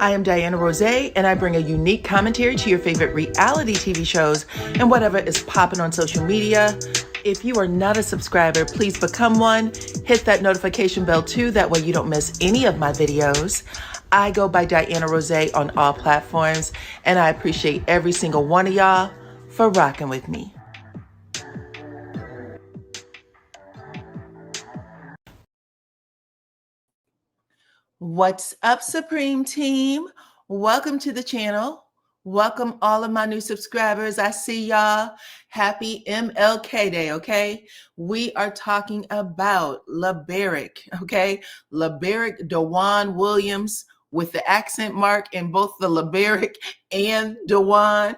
I am DYANAROZAY, and I bring a unique commentary to your favorite reality TV shows and whatever is popping on social media. If you are not a subscriber, please become one. Hit that notification bell too, that way you don't miss any of my videos. I go by DYANAROZAY on all platforms, and I appreciate every single one of y'all for rocking with me. What's up, Supreme Team? Welcome to the channel. Welcome all of my new subscribers. I see y'all. Happy MLK Day, okay? We are talking about LeBaric, okay? LeBaric Dewan Williams with the accent mark in both the LeBaric and Dewan.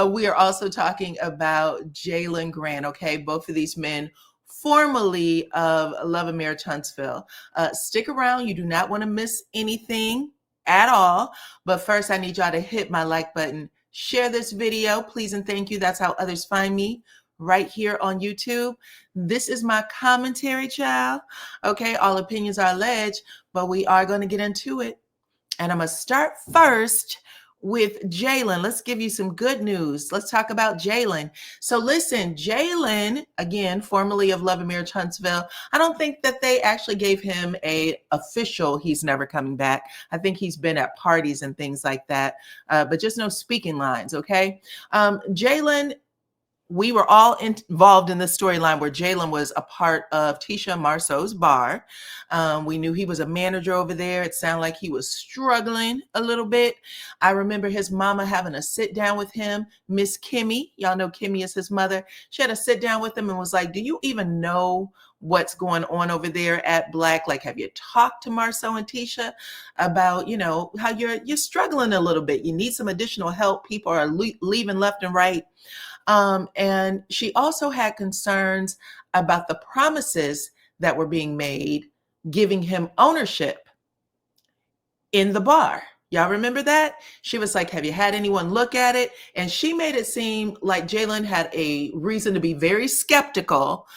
We are also talking about Jaylen Grant, okay? Both of these men formerly of Love and Marriage Huntsville. Stick around. You do not want to miss anything at all. But first, I need y'all to hit my like button. Share this video, please and thank you. That's how others find me, right here on YouTube. This is my commentary, child. Okay, all opinions are alleged, but we are going to get into it. And I'm going to start first with Jaylen. Let's give you some good news. Let's talk about Jaylen. So listen, Jaylen, again, formerly of Love and Marriage Huntsville, I don't think that they actually gave him a official "he's never coming back." I think he's been at parties and things like that, but just no speaking lines, okay? Jaylen, we were all involved in this storyline where Jaylen was a part of Tisha Marceau's bar. We knew he was a manager over there. It sounded like he was struggling a little bit. I remember his mama having a sit down with him, Miss Kimmy. Y'all know Kimmy is his mother. She had a sit down with him and was like, do you even know what's going on over there at Black? Like, have you talked to Marceau and Tisha about, you know, how you're struggling a little bit? You need some additional help. People are leaving left and right. And she also had concerns about the promises that were being made, giving him ownership in the bar. Y'all remember that? She was like, have you had anyone look at it? And she made it seem like Jaylen had a reason to be very skeptical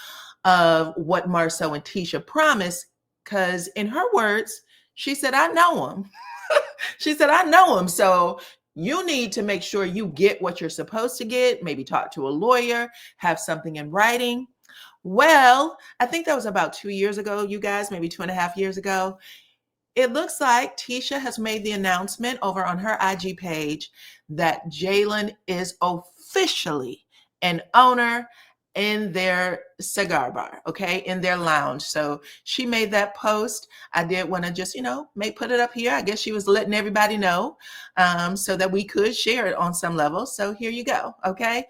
of what Marceau and Tisha promised, because in her words, she said, I know him. She said, I know him. So you need to make sure you get what you're supposed to get, maybe talk to a lawyer, have something in writing. Well, I think that was about 2 years ago, you guys, maybe 2.5 years ago. It looks like Tisha has made the announcement over on her IG page that Jaylen is officially an owner in their cigar bar, okay, in their lounge. So she made that post. I did want to just, you know, put it up here. I guess she was letting everybody know so that we could share it on some level. So here you go, okay?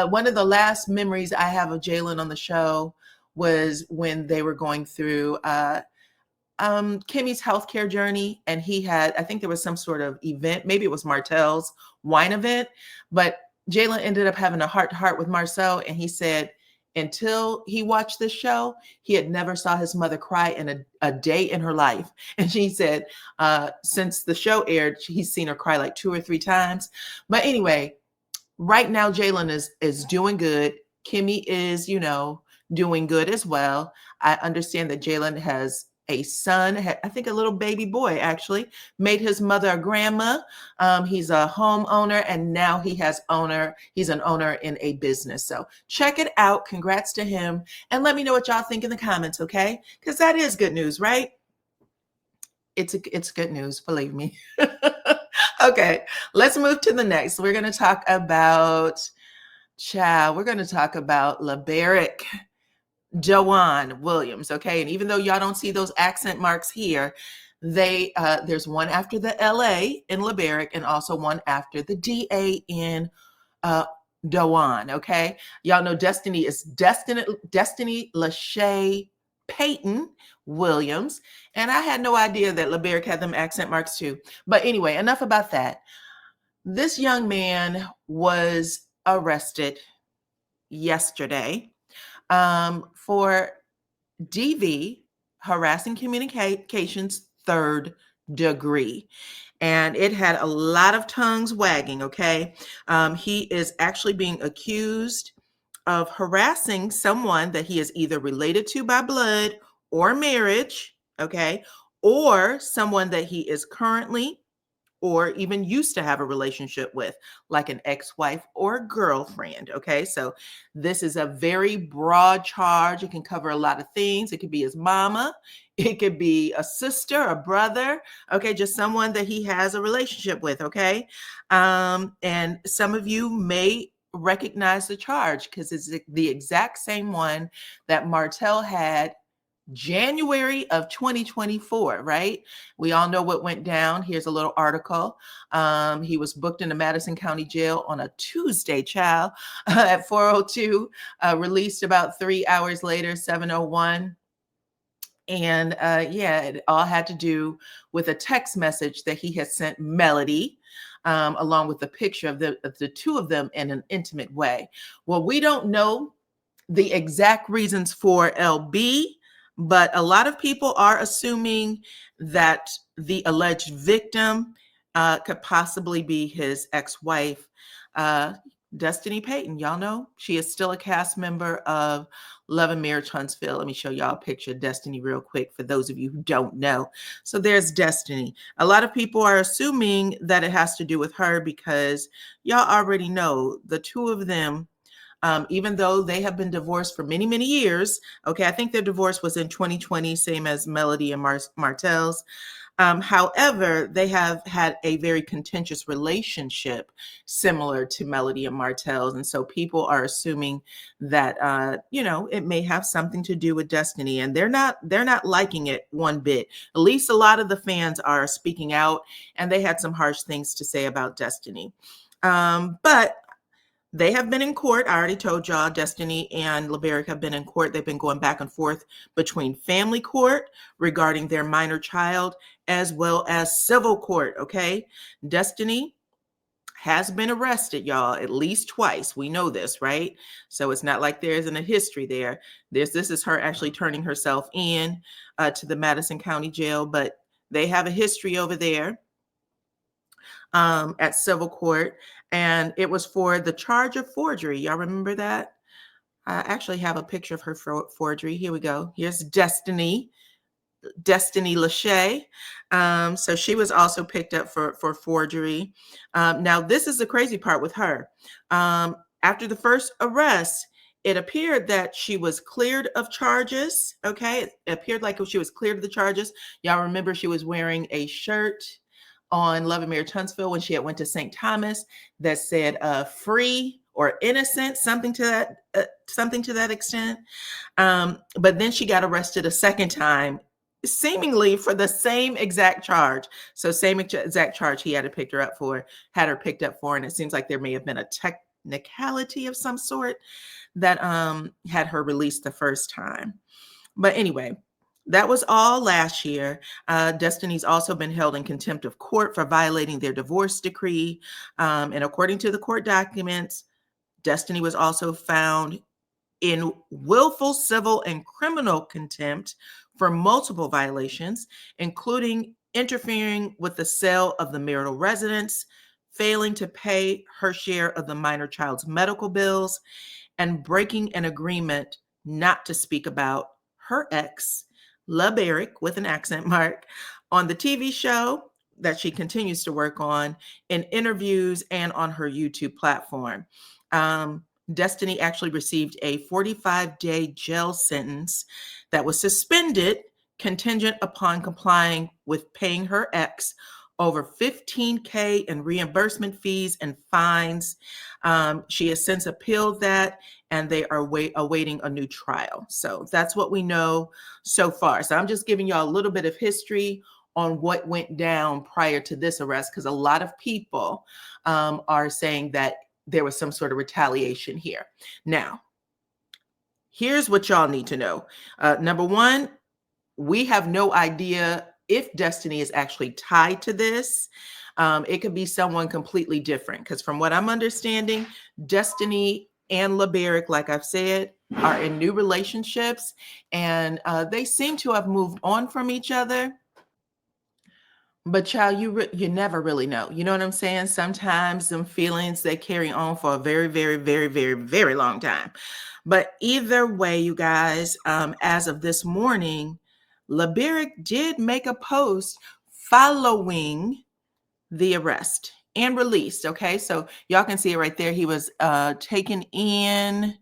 One of the last memories I have of Jaylen on the show was when they were going through Kimmy's healthcare journey, and he had, I think there was some sort of event, maybe it was Martell's wine event, but Jaylen ended up having a heart-to-heart with Marceau, and he said until he watched this show, he had never saw his mother cry in a day in her life. And she said since the show aired, he's seen her cry like 2 or 3 times. But anyway, right now Jaylen is doing good. Kimmy is, you know, doing good as well. I understand that Jaylen has a son, I think a little baby boy actually, made his mother a grandma. He's a homeowner, and now he's an owner in a business. So check it out. Congrats to him. And let me know what y'all think in the comments, okay? Because that is good news, right? It's good news, believe me. Okay, let's move to the next. We're going to talk about LeBaric Dewan Williams, okay? And even though y'all don't see those accent marks here, there's one after the LA in LeBaric and also one after the DA in Dewan, okay? Y'all know Destiny is Destiny Lachey Payton Williams, and I had no idea that LeBaric had them accent marks too. But anyway, enough about that. This young man was arrested yesterday for DV, harassing communications, 3rd degree. And it had a lot of tongues wagging, okay? He is actually being accused of harassing someone that he is either related to by blood or marriage, okay? Or someone that he is currently or even used to have a relationship with, like an ex-wife or girlfriend. Okay, so this is a very broad charge. It can cover a lot of things. It could be his mama, it could be a sister, a brother, okay, just someone that he has a relationship with. Okay, and some of you may recognize the charge because it's the exact same one that Martell had January of 2024, right? We all know what went down. Here's a little article. He was booked into Madison County Jail on a Tuesday, child, at 4:02, released about 3 hours later, 7:01. And yeah, it all had to do with a text message that he had sent Melody, along with a picture of the two of them in an intimate way. Well, we don't know the exact reasons for LB, but a lot of people are assuming that the alleged victim could possibly be his ex-wife, Destiny Payton. Y'all know she is still a cast member of Love and Marriage Huntsville. Let me show y'all a picture of Destiny real quick for those of you who don't know. So there's Destiny. A lot of people are assuming that it has to do with her because y'all already know the two of them, even though they have been divorced for many, many years. Okay, I think their divorce was in 2020, same as Melody and Martell's. However, they have had a very contentious relationship similar to Melody and Martell's. And so people are assuming that, it may have something to do with Destiny, and they're not liking it one bit. At least a lot of the fans are speaking out, and they had some harsh things to say about Destiny. But they have been in court. I already told y'all Destiny and LeBerick have been in court. They've been going back and forth between family court regarding their minor child as well as civil court. Okay. Destiny has been arrested, y'all, at least twice. We know this, right? So it's not like there isn't a history there. This is her actually turning herself in to the Madison County Jail, but they have a history over there at civil court, and it was for the charge of forgery. Y'all remember that? I actually have a picture of her forgery. Here we go. Here's Destiny Lachey. So she was also picked up for forgery. Now, this is the crazy part with her. After the first arrest, it appeared that she was cleared of charges. Okay, it appeared like she was cleared of the charges. Y'all remember she was wearing a shirt on Love and Marriage Huntsville when she had went to St. Thomas that said free or innocent, something to that extent. But then she got arrested a second time, seemingly for the same exact charge. So same exact charge he had her picked up for, and it seems like there may have been a technicality of some sort that had her released the first time. But anyway, that was all last year. Destiny's also been held in contempt of court for violating their divorce decree. And according to the court documents, Destiny was also found in willful civil and criminal contempt for multiple violations, including interfering with the sale of the marital residence, failing to pay her share of the minor child's medical bills, and breaking an agreement not to speak about her ex, LeBerick, with an accent mark, on the TV show that she continues to work on, in interviews, and on her YouTube platform. Destiny actually received a 45-day jail sentence that was suspended contingent upon complying with paying her ex over $15K in reimbursement fees and fines. She has since appealed that, and they are awaiting a new trial. So that's what we know so far. So I'm just giving y'all a little bit of history on what went down prior to this arrest, because a lot of people are saying that there was some sort of retaliation here. Now, here's what y'all need to know. Number one, we have no idea if Destiny is actually tied to this. It could be someone completely different, because from what I'm understanding, Destiny and LeBerick, like I've said, are in new relationships, and they seem to have moved on from each other. But child, you never really know. You know what I'm saying? Sometimes some feelings, they carry on for a very, very, very, very, very long time. But either way, you guys, as of this morning, LeBerick did make a post following the arrest and released. Okay, so y'all can see it right there. He was taken in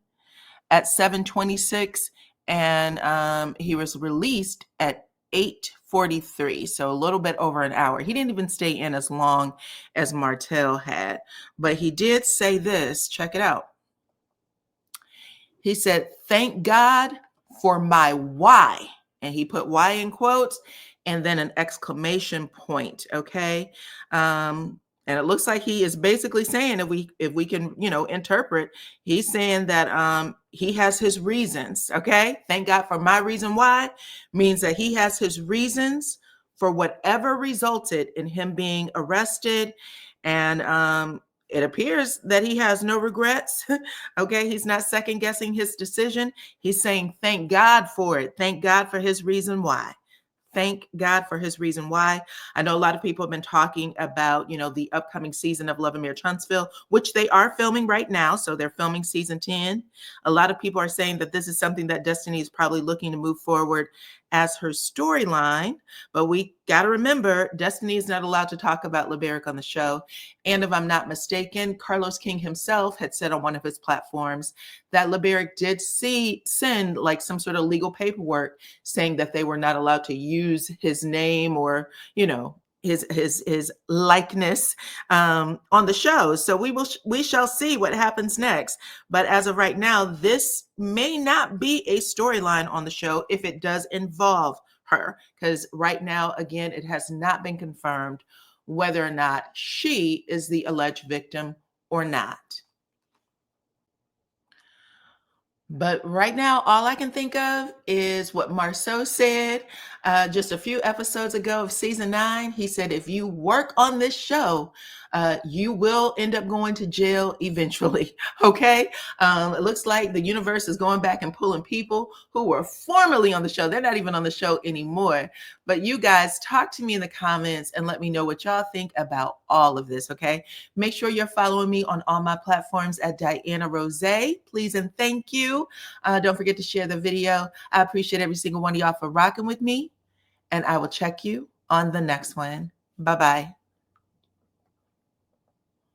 at 7:26, and he was released at 8:43, so a little bit over an hour. He didn't even stay in as long as Martell had, but he did say this. Check it out. He said, "Thank God for my why." And he put why in quotes and then an exclamation point. Okay. And it looks like he is basically saying, if we can, interpret, he's saying that he has his reasons. Okay. Thank God for my reason why means that he has his reasons for whatever resulted in him being arrested. And it appears that he has no regrets. Okay, he's not second guessing his decision. He's saying, thank God for it. Thank God for his reason why. Thank God for his reason why. I know a lot of people have been talking about, the upcoming season of Love and Mere Huntsville, which they are filming right now. So they're filming season 10. A lot of people are saying that this is something that Destiny is probably looking to move forward as her storyline. But we got to remember, Destiny is not allowed to talk about LeBeric on the show. And if I'm not mistaken, Carlos King himself had said on one of his platforms that LeBeric did send like some sort of legal paperwork saying that they were not allowed to use his name or, his likeness on the show. So we shall see what happens next. But as of right now, this may not be a storyline on the show if it does involve her, because right now, again, it has not been confirmed whether or not she is the alleged victim or not. But right now, all I can think of is what Marceau said just a few episodes ago of season 9. He said, if you work on this show, you will end up going to jail eventually. Okay. It looks like the universe is going back and pulling people who were formerly on the show. They're not even on the show anymore. But you guys, talk to me in the comments and let me know what y'all think about all of this. Okay. Make sure you're following me on all my platforms at DYANAROZAY. Please and thank you. Don't forget to share the video. I appreciate every single one of y'all for rocking with me. And I will check you on the next one. Bye-bye.